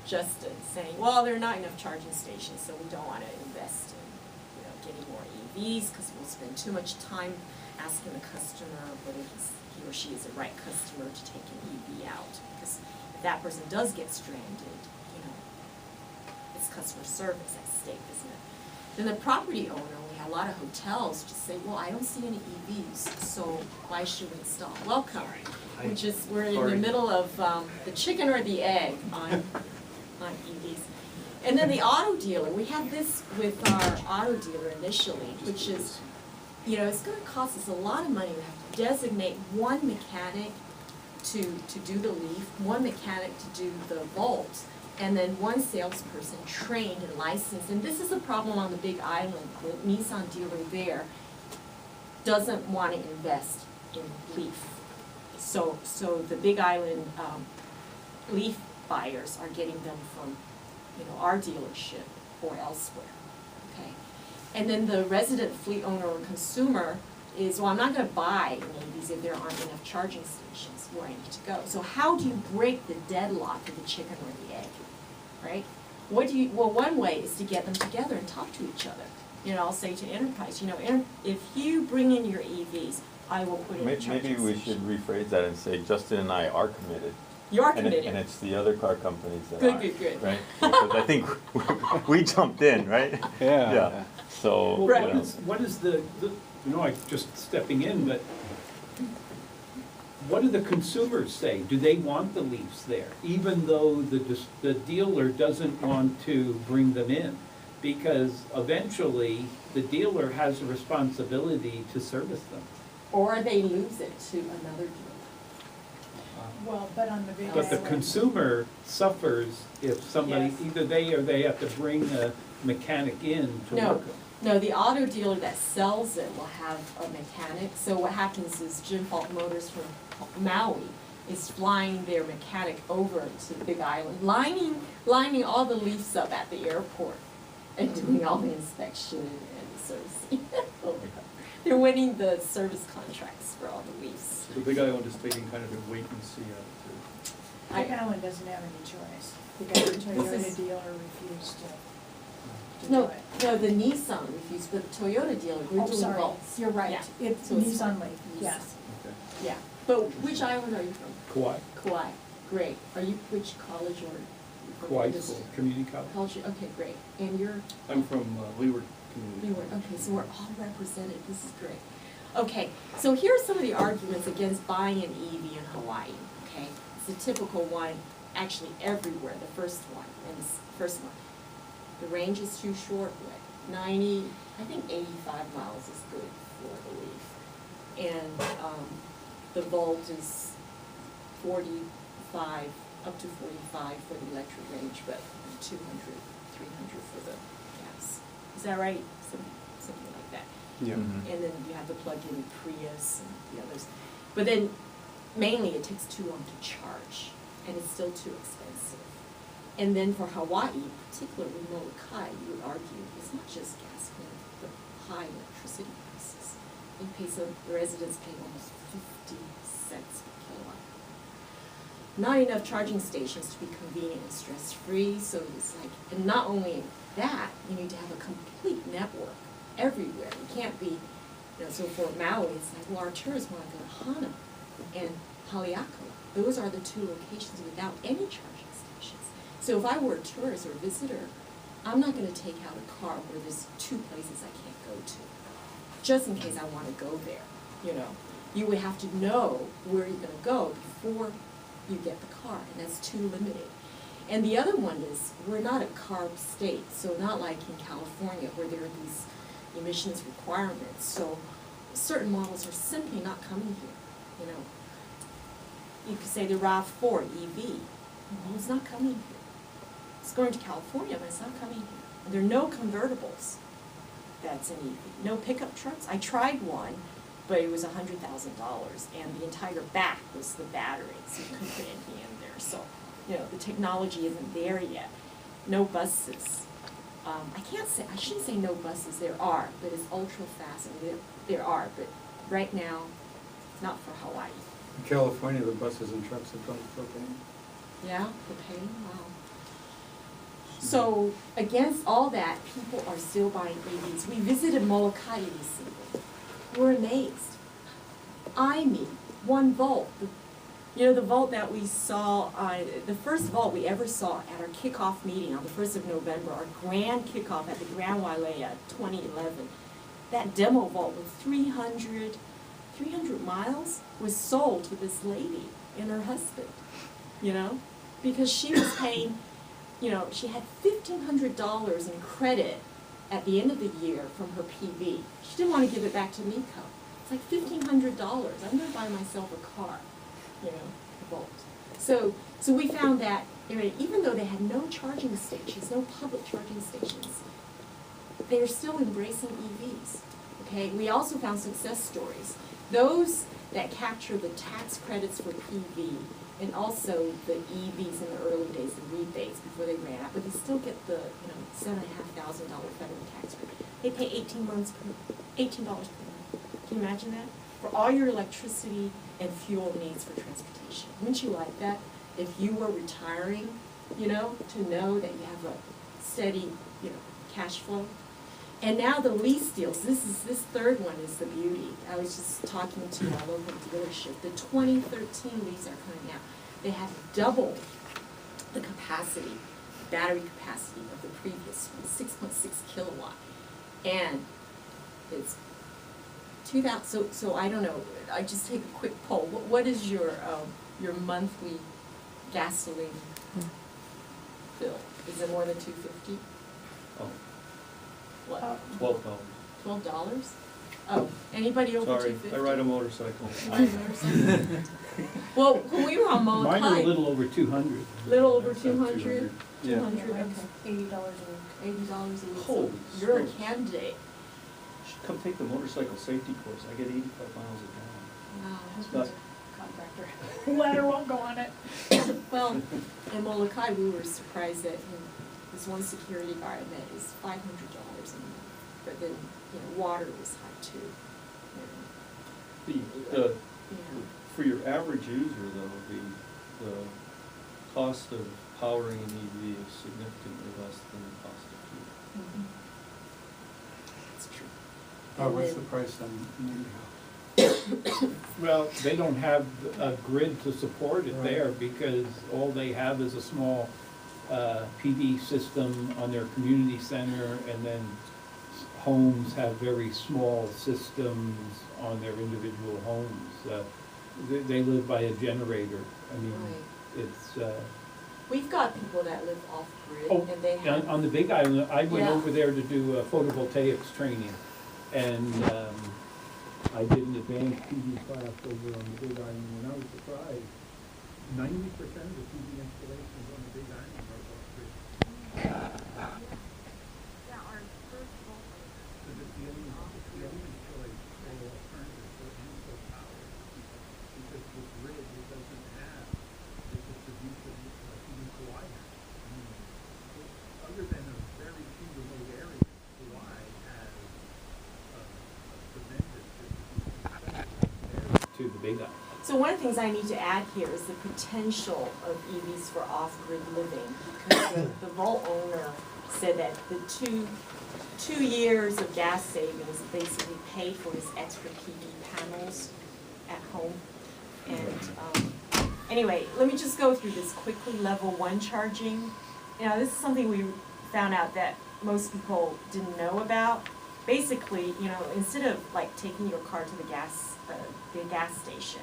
Speaker 4: Justin saying, well, there are not enough charging stations, so we don't want to invest in, getting more EVs because we'll spend too much time asking the customer whether he or she is the right customer to take an EV out. Because if that person does get stranded, it's customer service at stake, isn't it? Then the property owner, we have a lot of hotels just say, well, I don't see any EVs, so why should we install? Welcome, which is, we're in the middle of the chicken or the egg on EVs. And then the auto dealer, we had this with our auto dealer initially, which is, it's gonna cost us a lot of money. We have to designate one mechanic to do the leaf, one mechanic to do the volt, and then one salesperson trained and licensed. And this is a problem on the Big Island. The Nissan dealer there doesn't want to invest in leaf. So the Big Island leaf buyers are getting them from our dealership or elsewhere, okay? And then the resident fleet owner or consumer is, well, I'm not gonna buy any EVs if there aren't enough charging stations where I need to go. So how do you break the deadlock of the chicken or the egg, right? Well, one way is to get them together and talk to each other. I'll say to Enterprise, if you bring in your EVs, I will put in a charging
Speaker 7: Maybe we
Speaker 4: station.
Speaker 7: should rephrase that and say Justin and I are committed.
Speaker 4: You're
Speaker 7: And
Speaker 4: committed.
Speaker 7: and it's the other car companies that
Speaker 4: Good,
Speaker 7: aren't,
Speaker 4: good, good.
Speaker 7: right? Because I think we jumped in, right?
Speaker 2: Yeah.
Speaker 7: So,
Speaker 4: Right.
Speaker 6: What is the, I just stepping in, but what do the consumers say? Do they want the leaves there, even though the dealer doesn't want to bring them in? Because eventually, the dealer has a responsibility to service them.
Speaker 4: Or they lose it to another dealer.
Speaker 1: Well, but on the Big
Speaker 6: But the
Speaker 1: Island-
Speaker 6: consumer suffers if somebody,
Speaker 1: Yes.
Speaker 6: either they or they have to bring a mechanic in to
Speaker 4: No.
Speaker 6: work them.
Speaker 4: No, the auto dealer that sells it will have a mechanic. So what happens is Jim Falk Motors from Maui is flying their mechanic over to the Big Island, lining all the leaves up at the airport and doing all the inspection and servicing. They're winning the service contracts for all the leaves.
Speaker 2: The Big Island is taking kind of a wait and see attitude.
Speaker 1: Big Island doesn't have any choice, because the Toyota
Speaker 4: is-
Speaker 1: dealer refused to do
Speaker 4: No,
Speaker 1: it.
Speaker 4: no, the Nissan refused, but the Toyota dealer, we're
Speaker 1: Oh,
Speaker 4: doing
Speaker 1: sorry,
Speaker 4: both.
Speaker 1: you're right,
Speaker 4: Yeah.
Speaker 1: it's
Speaker 4: So it's
Speaker 1: Nissan
Speaker 4: fine.
Speaker 1: Leaf, yes.
Speaker 2: Okay.
Speaker 4: Yeah, but which island are you from?
Speaker 6: Kauai,
Speaker 4: Kauai, great. Are you, which college or?
Speaker 6: Kauai School, community college.
Speaker 4: College, okay, great. And you're?
Speaker 2: I'm from Leeward Community.
Speaker 4: Leeward, okay, so we're all represented, this is great. Okay, so here are some of the arguments against buying an EV in Hawaii, okay? It's a typical one, actually everywhere, the first one, The range is too short, what, 90, I think 85 miles is good for the Leaf. And the Volt is 45, up to 45 for the electric range, but 200, 300 for the gas. Is that right? Something like that.
Speaker 2: Yeah.
Speaker 7: Mhm.
Speaker 4: And then you have the plug-in Prius and the others. But then mainly it takes too long to charge and it's still too expensive. And then for Hawaii, particularly Molokai, you would argue it's not just gas, but high electricity prices. The residents pay almost 50 cents per kilowatt. Not enough charging stations to be convenient and stress-free, so it's like, and not only that, you need to have a complete network everywhere. You can't be, so for Maui, it's like, well, our tourists want to go to Hana and Haleakala. Those are the two locations without any charging stations. So if I were a tourist or a visitor, I'm not going to take out a car where there's two places I can't go to, just in case I want to go there, You would have to know where you're going to go before you get the car, and that's too limited. And the other one is, we're not a CARB state, so not like in California where there are these emissions requirements. So certain models are simply not coming here, You could say the RAV4 EV, well, it's not coming here. It's going to California, but it's not coming here. And there are no convertibles that's an EV, no pickup trucks. I tried one, but it was $100,000, and the entire back was the battery, so you couldn't put anything in there. So, the technology isn't there yet. no buses. I shouldn't say no buses, there are, but it's ultra fast, and there are, but right now, not for Hawaii.
Speaker 5: In California, the buses and trucks have gone propane.
Speaker 4: Yeah, propane, wow. So against all that, people are still buying EVs. We visited Molokai recently. We're amazed. I mean, 1 volt. You know, the vault that we saw, the first vault we ever saw at our kickoff meeting on the 1st of November, our grand kickoff at the Grand Wailea 2011, that demo vault with 300 miles was sold to this lady and her husband, you know, because she was paying, you know, she had $1,500 in credit at the end of the year from her PV. She didn't want to give it back to Nico. It's like $1,500. I'm going to buy myself a car, you know, a Volt. So we found that, you know, even though they had no charging stations, no public charging stations, they're still embracing EVs. Okay, we also found success stories. Those that capture the tax credits for PV and also the EVs in the early days, the rebates before they ran out, but they still get the, you know, $7,500 federal tax credit. They pay $18 per month. Can you imagine that? For all your electricity and fuel needs for transportation. Wouldn't you like that? If you were retiring, you know, to know that you have a steady, you know, cash flow. And now the lease deals, this third one is the beauty. I was just talking to our local dealership. The 2013 leases are coming out. They have double the capacity, battery capacity of the previous one, 6.6 kilowatt. And it's 2,000, so I don't know, I just take a quick poll. What is your monthly gasoline bill? Is it more than $250?
Speaker 2: Oh,
Speaker 4: What?
Speaker 2: $12.
Speaker 4: $12? Oh, anybody over
Speaker 2: Sorry,
Speaker 4: $250?
Speaker 2: I ride a motorcycle.
Speaker 4: Well, when we were on Molokai.
Speaker 6: Mine are a little over 200.
Speaker 4: Little over
Speaker 2: That's about
Speaker 4: 200?
Speaker 2: 200. Yeah.
Speaker 4: 200, okay.
Speaker 1: $80 a week.
Speaker 4: $80 a week.
Speaker 2: Holy
Speaker 4: So you're a
Speaker 2: smokes.
Speaker 4: candidate.
Speaker 2: Should come take the motorcycle safety course. I get 85 miles a gallon.
Speaker 4: Wow.
Speaker 2: Husband's
Speaker 1: Contractor. Ladder won't go on it.
Speaker 4: Well, in Molokai, we were surprised that this one security guard met is $500 a month. But then, you know, water was high too.
Speaker 2: The,
Speaker 4: Yeah.
Speaker 2: for your average user though, the cost of powering an EV is significantly less than the cost of fuel.
Speaker 4: Mhm. That's true.
Speaker 5: What's
Speaker 4: And
Speaker 5: the price on Indigo?
Speaker 6: Well, they don't have a grid to support it
Speaker 5: Right.
Speaker 6: there because all they have is a small PV system on their community center, and then homes have very small systems on their individual homes. They live by a generator. I mean,
Speaker 4: Right.
Speaker 6: it's,
Speaker 4: We've got people that live off-grid,
Speaker 6: oh,
Speaker 4: and they have.
Speaker 6: on the Big Island, I went
Speaker 4: Yeah.
Speaker 6: over there to do photovoltaics training. And I did an advanced PV class over on the Big Island, and I was surprised. 90% of the PV installations on the Big Island are off-grid. So it's the only choice for alternative for any power. Because the grid, it doesn't have the distribution like even Kauai has. I mean, other than a very few remote areas, Kauai has a tremendous distribution to the Big Island.
Speaker 4: So one of the things I need to add here is the potential of EVs for off-grid living, because the vault owner said that the two years of gas savings basically paid for his extra PV panels at home. And anyway, let me just go through this quickly. Level 1 charging. You know, this is something we found out that most people didn't know about. Basically, you know, instead of like taking your car to the gas station,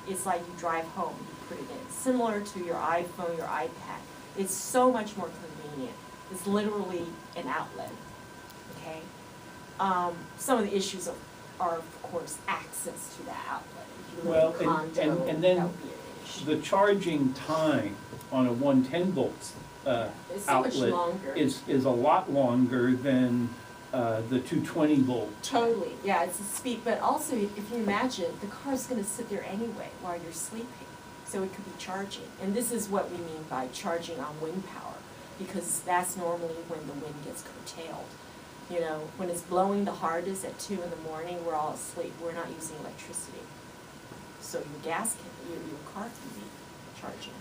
Speaker 4: it's like you drive home, you put it in. Similar to your iPhone, your iPad. It's so much more convenient. It's literally an outlet, okay? Some of the issues are, of course, access to that outlet. If you live in a condo,
Speaker 6: and then
Speaker 4: that would be an issue.
Speaker 6: the charging time on a 110 volt
Speaker 4: It's so much
Speaker 6: outlet
Speaker 4: longer.
Speaker 6: is a lot longer than the 220 volt.
Speaker 4: Totally, yeah, it's a speed, but also if you imagine, the car's gonna sit there anyway while you're sleeping, so it could be charging. And this is what we mean by charging on wind power. because that's normally when the wind gets curtailed. You know, when it's blowing the hardest at 2 in the morning, we're all asleep, we're not using electricity. So your car can be charging.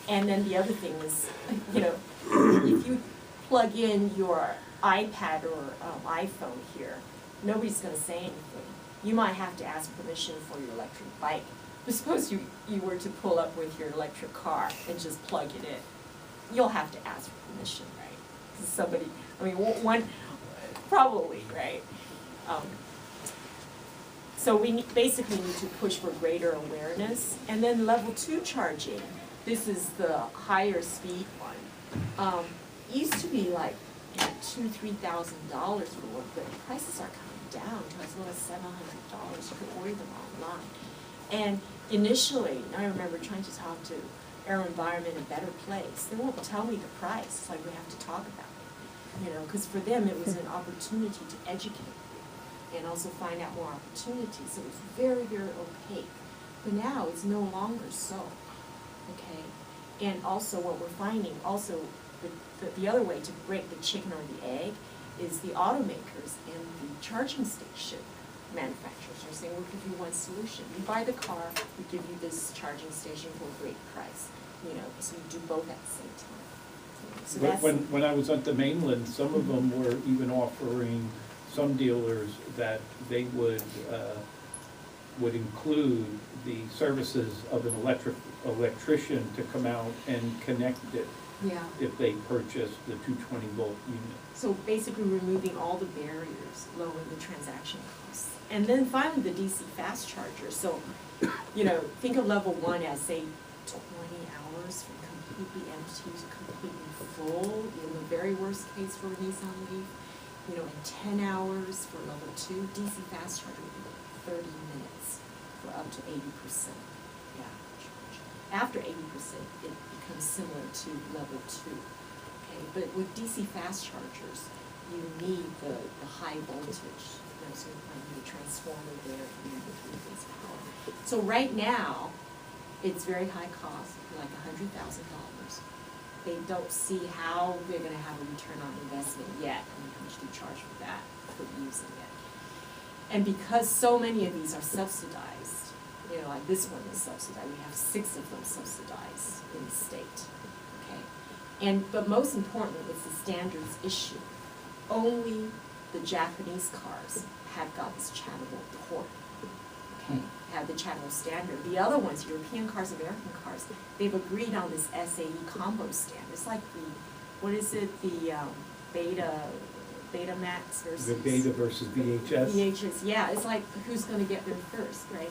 Speaker 4: And then the other thing is, you know, if you plug in your iPad or iPhone here, nobody's gonna say anything. You might have to ask permission for your electric bike. But suppose you were to pull up with your electric car and just plug it in. You'll have to ask for permission, right? 'Cause somebody, I mean, one, probably, right? So we basically need to push for greater awareness. And then level 2 charging, this is the higher speed one. Used to be like $2,000–3,000 for one, but prices are coming down to as low as $700. You can order them online. And initially, I remember trying to talk to Air Environment and Better Place. They won't tell me the price. It's like we have to talk about it, you know, because for them it was an opportunity to educate you and also find out more opportunities. So it was very, very opaque. But now it's no longer so, okay? And also what we're finding, also the other way to break the chicken or the egg is the automakers and the charging station manufacturers are saying, we'll give you one solution. You buy the car, we give you this charging station for a great price, you know, so you do both at the same time. So that's
Speaker 6: When I was at the mainland, some of them were even offering some dealers that they would include the services of an electrician to come out and connect it
Speaker 4: yeah.
Speaker 6: if they purchased the 220 volt unit.
Speaker 4: So basically removing all the barriers, lowering the transaction costs. And then finally the DC fast charger. So, you know, think of level 1 as say 20 hours from completely empty to completely full, in the very worst case for a Nissan Leaf. You know, in 10 hours for level 2, DC fast charger would be 30 minutes for up to 80%. Yeah, charge. After 80%, it becomes similar to level 2. Okay, but with DC fast chargers, you need the high voltage. You know, so you might need a transformer there, you need the 3-phase power. So right now, it's very high cost, like $100,000. They don't see how they're going to have a return on investment yet, and how much they charge for that, for using it. And because so many of these are subsidized, you know, like this one is subsidized, we have 6 of them subsidized in the state, okay? But most importantly, it's the standards issue. Only the Japanese cars have got this chattable port, okay? Have the chattable standard. The other ones, European cars, American cars, they've agreed on this SAE combo standard. It's like the, what is it, the Beta Max versus...
Speaker 6: The Beta versus VHS?
Speaker 4: VHS, yeah, it's like who's gonna get there first, right?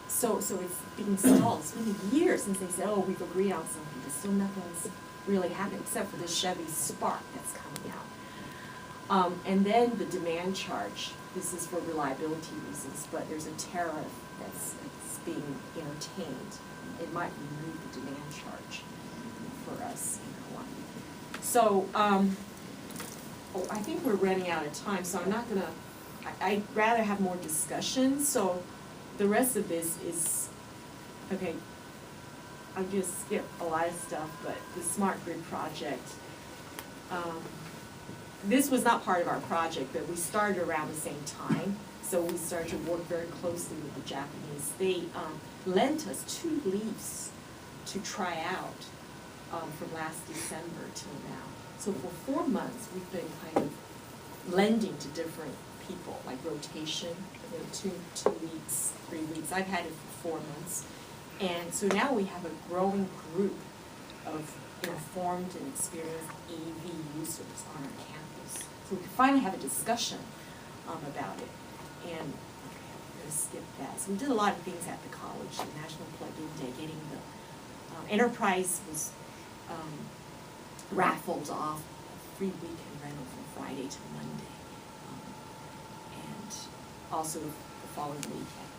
Speaker 4: So it's being stalled. It's been years since they said, oh, we've agreed on something, but still nothing's really happened except for the Chevy Spark that's coming out. And then the demand charge. This is for reliability reasons, but there's a tariff that's being entertained. It might remove the demand charge for us in Hawaii. So I think we're running out of time, so I'm not gonna, I'd rather have more discussion. So the rest of this is, okay, I'm gonna skip a lot of stuff, but the smart grid project, this was not part of our project, but we started around the same time. So we started to work very closely with the Japanese. They lent us 2 leafs to try out from last December till now. So for 4 months, we've been kind of lending to different people, like rotation, you know, 2 weeks, 3 weeks. I've had it for 4 months. And so now we have a growing group of informed and experienced EV users on our campus. So we can finally have a discussion about it. And okay, I'm going to skip that. So we did a lot of things at the college, the National Plug-in Day, getting the Enterprise was raffled off, a free weekend rental from Friday to Monday. And also the following week at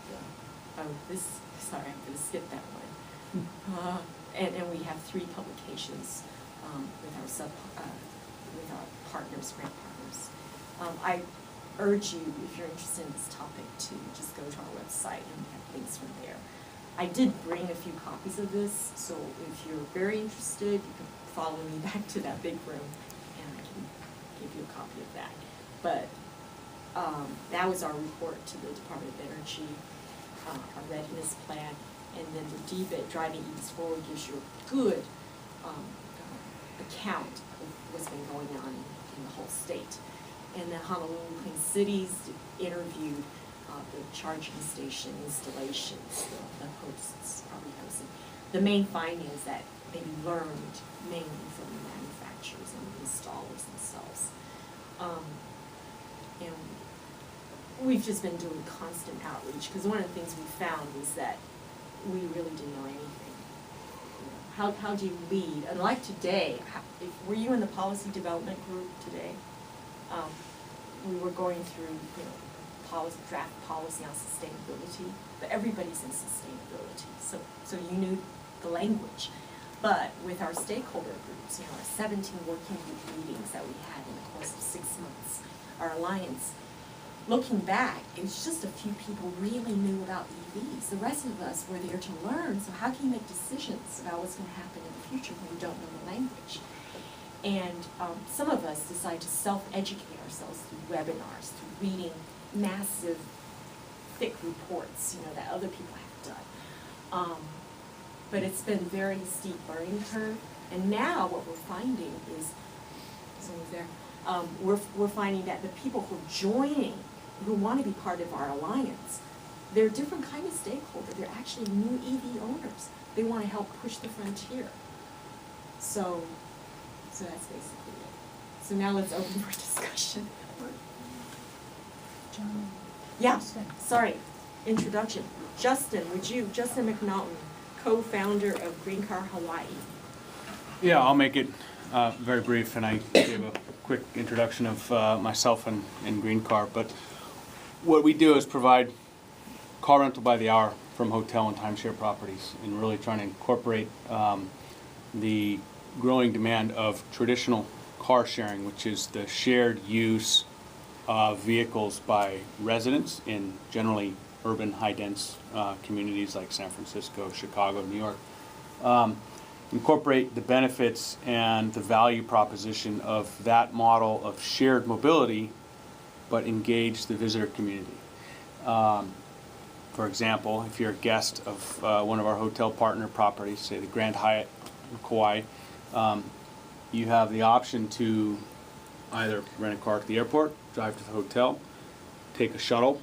Speaker 4: the, sorry, I'm going to skip that one. And we have 3 publications with our partners, grant partners. I urge you, if you're interested in this topic, to just go to our website and we have links from there. I did bring a few copies of this, so if you're very interested, you can follow me back to that big room and I can give you a copy of that. But that was our report to the Department of Energy, our readiness plan, and then the DBIT, Driving EVs Forward, gives you a good account of what's been going on in the whole state. And then Honolulu Clean Cities interviewed the charging station installations, the hosts, probably hosts. The main finding is that they learned mainly from the manufacturers and the installers themselves. And we've just been doing constant outreach, because one of the things we found was that we really didn't know anything. You know, how do you lead? And like today, were you in the policy development group today? We were going through, draft policy on sustainability, but everybody's in sustainability, so you knew the language. But with our stakeholder groups, our 17 working group meetings that we had in the course of 6 months, our alliance, looking back, it was just a few people really knew about EVs. The rest of us were there to learn, so how can you make decisions about what's going to happen in the future when you don't know the language? And some of us decide to self-educate ourselves through webinars, through reading massive, thick reports, that other people have done. But it's been very steep learning curve. And now what we're finding is, someone's there, we're finding that the people who are joining, who want to be part of our alliance, they're a different kind of stakeholder. They're actually new EV owners. They want to help push the frontier. So that's basically it. So now let's open for discussion.
Speaker 1: John.
Speaker 4: Yeah,
Speaker 1: Justin.
Speaker 4: sorry, introduction. Justin MacNaughton, co-founder of GreenCar Hawaii.
Speaker 8: Yeah, I'll make it very brief, and I gave a quick introduction of myself and GreenCar. But what we do is provide car rental by the hour from hotel and timeshare properties, and really trying to incorporate the growing demand of traditional car sharing, which is the shared use of vehicles by residents in generally urban, high-dense communities like San Francisco, Chicago, New York. Incorporate the benefits and the value proposition of that model of shared mobility, but engage the visitor community. For example, if you're a guest of one of our hotel partner properties, say the Grand Hyatt in Kauai, you have the option to either rent a car at the airport, drive to the hotel, take a shuttle,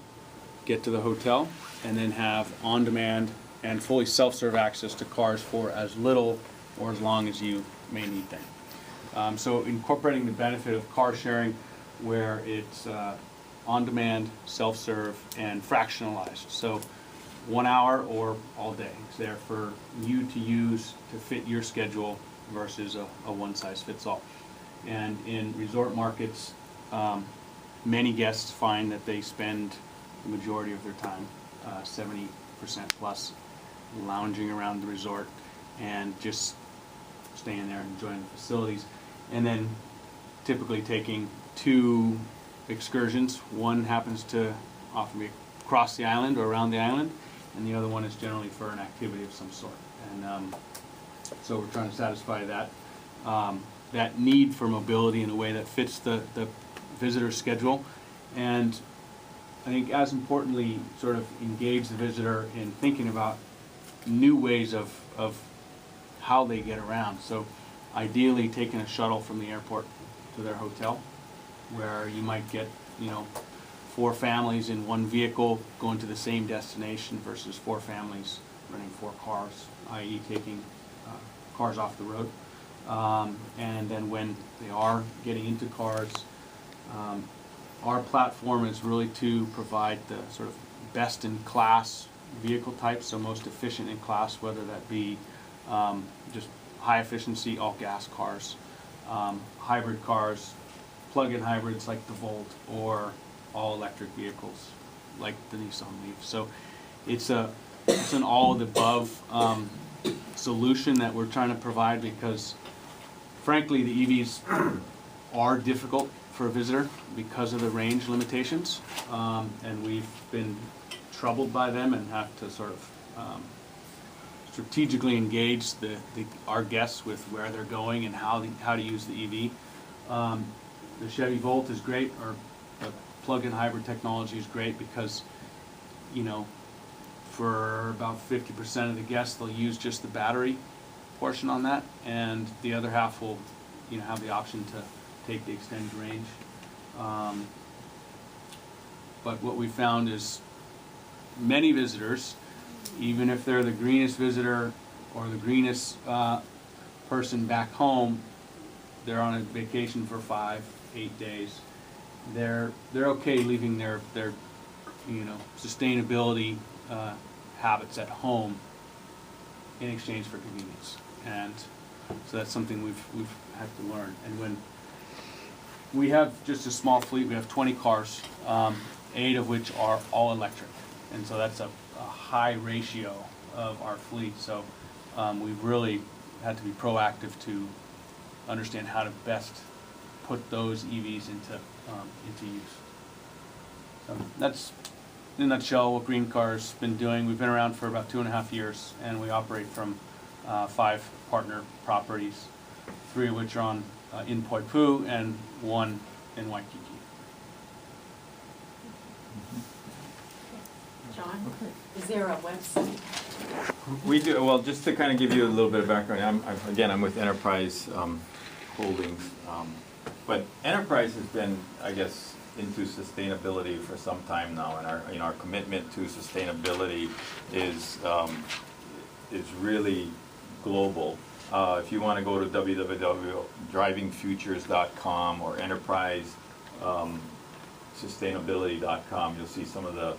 Speaker 8: get to the hotel, and then have on-demand and fully self-serve access to cars for as little or as long as you may need them. So incorporating the benefit of car sharing where it's on-demand, self-serve, and fractionalized. So 1 hour or all day. It's there for you to use to fit your schedule versus a one-size-fits-all. And in resort markets, many guests find that they spend the majority of their time, 70% plus, lounging around the resort and just staying there and enjoying the facilities. And then typically taking 2 excursions. One happens to often be across the island or around the island, and the other one is generally for an activity of some sort. And so we're trying to satisfy that need for mobility in a way that fits the visitor's schedule, and I think as importantly, sort of engage the visitor in thinking about new ways of how they get around. So ideally taking a shuttle from the airport to their hotel, where you might get 4 families in one vehicle going to the same destination versus 4 families renting 4 cars, i.e. taking cars off the road. And then when they are getting into cars, our platform is really to provide the sort of best-in-class vehicle types, so most efficient in class, whether that be just high-efficiency all-gas cars, hybrid cars, plug-in hybrids like the Volt, or all-electric vehicles like the Nissan Leaf. So it's an all-of-the-above solution that we're trying to provide, because frankly the EVs are difficult for a visitor because of the range limitations, and we've been troubled by them and have to sort of strategically engage our guests with where they're going and how to use the EV. The Chevy Volt is great, or the plug-in hybrid technology is great because, you know, for about 50% of the guests, they'll use just the battery portion on that, and the other half will, you know, have the option to take the extended range. But what we found is many visitors, even if they're the greenest visitor or the greenest person back home, they're on a vacation for 5-8 days. They're okay leaving their you know, sustainability habits at home in exchange for convenience, and so that's something we've had to learn. And when we have just a small fleet, we have 20 cars, 8 of which are all electric, and so that's a high ratio of our fleet. So we've really had to be proactive to understand how to best put those EVs into use. So that's, in a nutshell, what GreenCar's been doing. We've been around for about 2.5 years, and we operate from 5 partner properties, 3 of which are in Poipu and 1 in Waikiki.
Speaker 4: John, is there a website?
Speaker 9: We do, well, just to kind of give you a little bit of background, I'm with Enterprise Holdings, but Enterprise has been, I guess, into sustainability for some time now, and our commitment to sustainability is really global. If you want to go to www.drivingfutures.com or enterprise sustainability.com, you'll see some of the